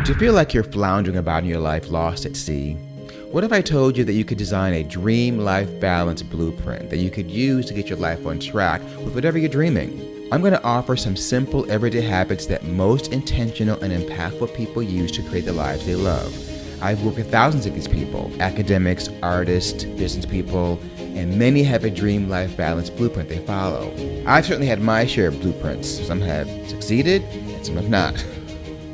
Do you feel like you're floundering about in your life lost at sea? What if I told you that you could design a dream life balance blueprint that you could use to get your life on track with whatever you're dreaming? I'm going to offer some simple everyday habits that most intentional and impactful people use to create the lives they love. I've worked with thousands of these people, academics, artists, business people, and many have a dream life balance blueprint they follow. I've certainly had my share of blueprints. Some have succeeded and some have not.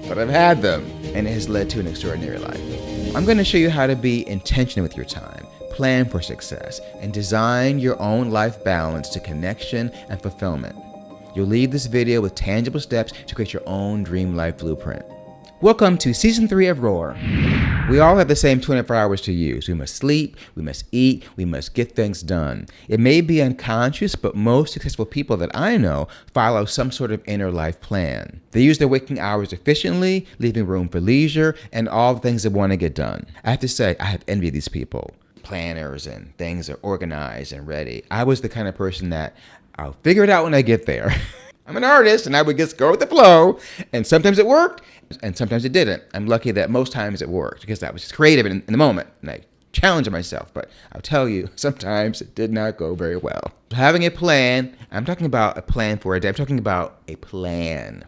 But I've had them, and it has led to an extraordinary life. I'm going to show you how to be intentional with your time, plan for success, and design your own life balance to connection and fulfillment. You'll leave this video with tangible steps to create your own dream life blueprint. Welcome to Season 3 of Roar. We all have the same 24 hours to use. We must sleep, we must eat, we must get things done. It may be unconscious, but most successful people that I know follow some sort of inner life plan. They use their waking hours efficiently, leaving room for leisure and all the things they want to get done. I have to say, I have envy of these people. Planners and things are organized and ready. I was the kind of person that I'll figure it out when I get there. I'm an artist and I would just go with the flow, and sometimes it worked and sometimes it didn't. I'm lucky that most times it worked because I was just creative in the moment and I challenged myself, but I'll tell you, sometimes it did not go very well. Having a plan, I'm talking about a plan for a day. I'm talking about a plan,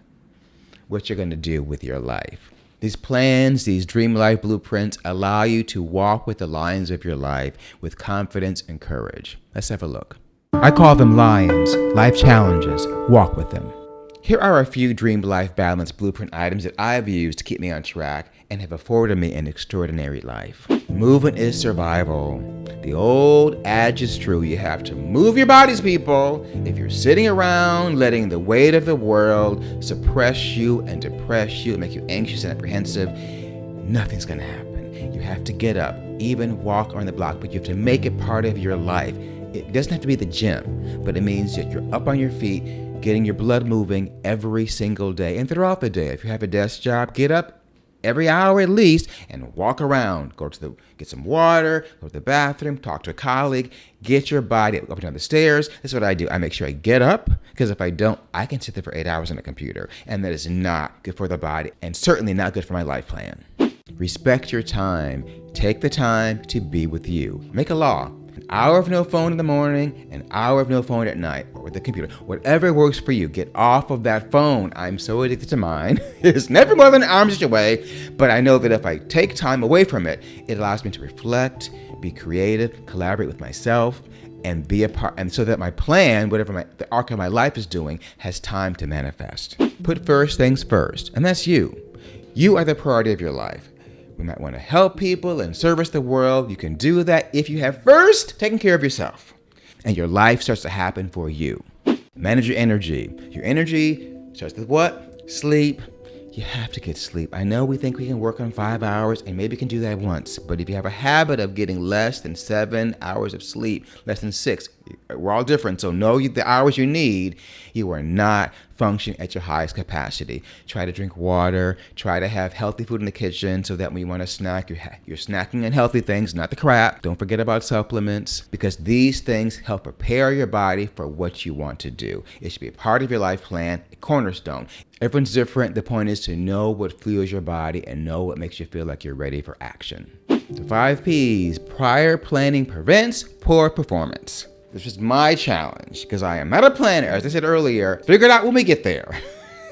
what you're going to do with your life. These plans, these dream life blueprints allow you to walk with the lines of your life with confidence and courage. Let's have a look. I call them lions, life challenges. Walk with them. Here are a few dream life balance blueprint items that I've used to keep me on track and have afforded me an extraordinary life. Movement is survival. The old adage is true. You have to move your bodies, people. If you're sitting around letting the weight of the world suppress you and depress you and make you anxious and apprehensive, nothing's going to happen. You have to get up, even walk around the block, but you have to make it part of your life. It doesn't have to be the gym, but it means that you're up on your feet, getting your blood moving every single day and throughout the day. If you have a desk job, get up every hour at least and walk around. Get some water, go to the bathroom, talk to a colleague, get your body up and down the stairs. That's what I do. I make sure I get up, because if I don't, I can sit there for 8 hours on a computer, and that is not good for the body and certainly not good for my life plan. Respect your time. Take the time to be with you. Make a law. An hour of no phone in the morning, an hour of no phone at night, or with the computer. Whatever works for you, get off of that phone. I'm so addicted to mine. It's never more than an arm's reach away, but I know that if I take time away from it, it allows me to reflect, be creative, collaborate with myself, and be a part, and so that my plan, whatever the arc of my life is doing, has time to manifest. Put first things first, and that's you. You are the priority of your life. We might want to help people and service the world. You can do that if you have first taken care of yourself, and your life starts to happen for you. Manage your energy. Your energy starts with what? Sleep. You have to get sleep. I know we think we can work on 5 hours and maybe can do that once, but if you have a habit of getting less than 7 hours of sleep, less than 6, we're all different, so know the hours you need. You are not functioning at your highest capacity. Try to drink water. Try to have healthy food in the kitchen so that when you want to snack, you're snacking on healthy things, not the crap. Don't forget about supplements, because these things help prepare your body for what you want to do. It should be a part of your life plan, a cornerstone. Everyone's different. The point is to know what fuels your body and know what makes you feel like you're ready for action. The 5 P's. Prior planning prevents poor performance. This was my challenge because I am not a planner. As I said earlier, figure it out when we get there.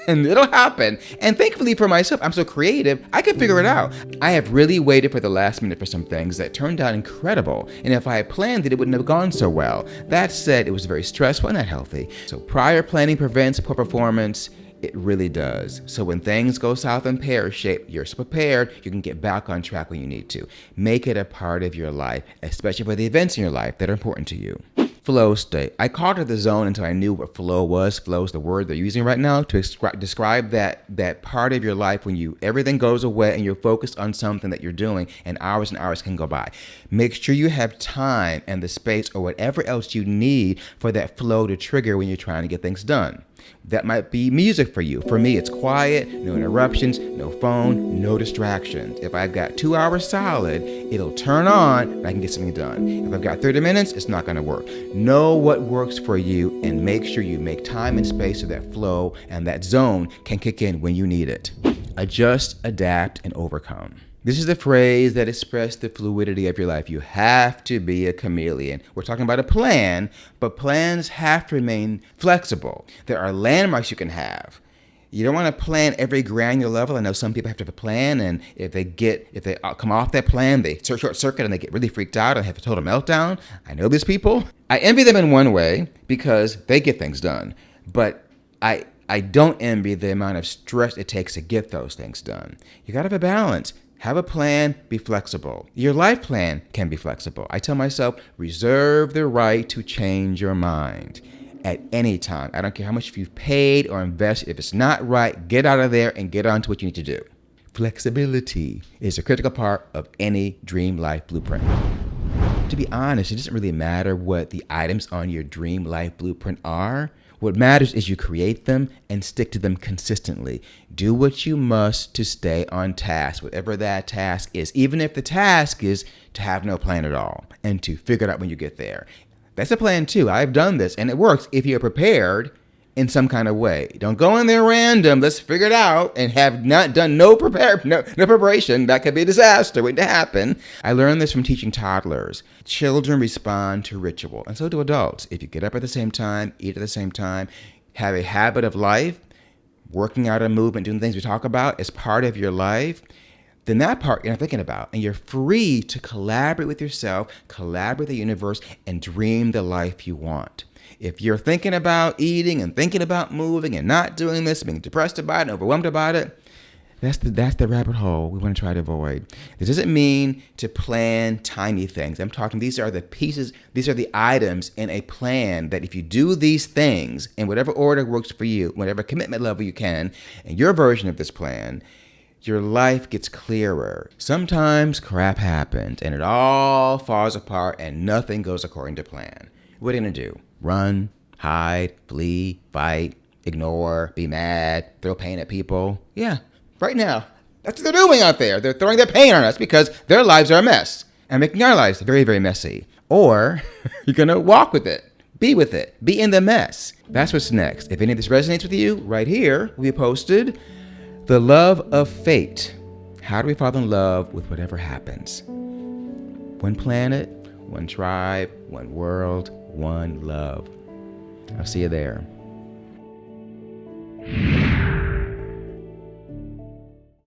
And it'll happen. And thankfully for myself, I'm so creative, I can figure it out. I have really waited for the last minute for some things that turned out incredible. And if I had planned it, it wouldn't have gone so well. That said, it was very stressful and not healthy. So prior planning prevents poor performance. It really does. So when things go south and pear-shaped, you're so prepared, you can get back on track when you need to. Make it a part of your life, especially for the events in your life that are important to you. Flow state. I called it the zone until I knew what flow was. Flow is the word they're using right now to describe that part of your life when everything goes away and you're focused on something that you're doing and hours can go by. Make sure you have time and the space or whatever else you need for that flow to trigger when you're trying to get things done. That might be music for you. For me, it's quiet, no interruptions, no phone, no distractions. If I've got 2 hours solid, it'll turn on and I can get something done. If I've got 30 minutes, it's not going to work. Know what works for you and make sure you make time and space so that flow and that zone can kick in when you need it. Adjust, adapt, and overcome. This is the phrase that expresses the fluidity of your life. You have to be a chameleon. We're talking about a plan, but plans have to remain flexible. There are landmarks you can have. You don't want to plan every granular level. I know some people have to have a plan, and if they come off that plan, they short circuit and they get really freaked out and have a total meltdown. I know these people. I envy them in one way because they get things done, but I don't envy the amount of stress it takes to get those things done. You got to have a balance. Have a plan, be flexible. Your life plan can be flexible. I tell myself, reserve the right to change your mind at any time. I don't care how much you've paid or invested. If it's not right, get out of there and get on to what you need to do. Flexibility is a critical part of any dream life blueprint. To be honest, it doesn't really matter what the items on your dream life blueprint are. What matters is you create them and stick to them consistently. Do what you must to stay on task, whatever that task is, even if the task is to have no plan at all and to figure it out when you get there. That's a plan too. I've done this and it works if you're prepared in some kind of way. Don't go in there random. Let's figure it out and have not done no preparation. That could be a disaster waiting to happen. I learned this from teaching toddlers. Children respond to ritual, and so do adults. If you get up at the same time, eat at the same time, have a habit of life, working out a movement, doing things we talk about as part of your life, then that part you're not thinking about. And you're free to collaborate with yourself, collaborate with the universe, and dream the life you want. If you're thinking about eating and thinking about moving and not doing this, being depressed about it and overwhelmed about it, that's the rabbit hole we want to try to avoid. This doesn't mean to plan tiny things. I'm talking, these are the pieces, these are the items in a plan that if you do these things in whatever order works for you, whatever commitment level you can, and your version of this plan, your life gets clearer. Sometimes crap happens and it all falls apart and nothing goes according to plan. What are you going to do? Run, hide, flee, fight, ignore, be mad, throw pain at people? Yeah, right now. That's what they're doing out there. They're throwing their pain on us because their lives are a mess and making our lives very, very messy. Or you're going to walk with it, be in the mess. That's what's next. If any of this resonates with you, right here, we posted The Love of Fate. How do we fall in love with whatever happens? One planet, one tribe, one world, one love. I'll see you there.